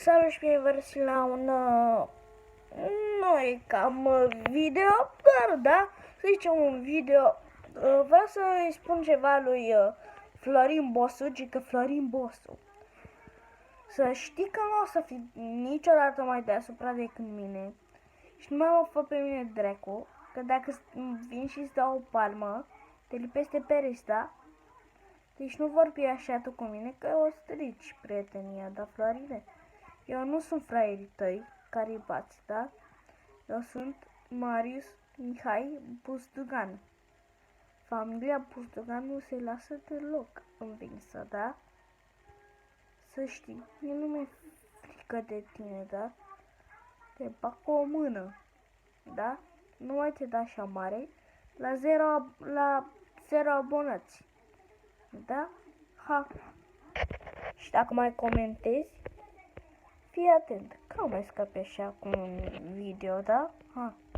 Salut și bine vă la un noi cam video, dar da, să zicem un video. Vreau să-i spun ceva lui Florin Bosu, că Florin Bosu. Să știi că nu o să fii niciodată mai deasupra decât mine. Și nu mai mă fă pe mine dracu, că dacă vin și îți dau o palmă, te lipesc pe resta. Deci nu vorbi așa tu cu mine, că o să strici prietenia, da, Florine? Eu nu sunt fraierii tăi, care îi bați, da? Eu sunt Marius Mihai Buzdugan. Familia Buzdugan nu se lasă deloc învinsă, da? Să știi, mie nu mi-e frică de tine, da? Te bag cu o mână, da? Nu mai te da așa mare, la zero abonați, da? Ha! Și dacă mai comentezi, fii atent, că mai scapi așa cu un video, da? Ha.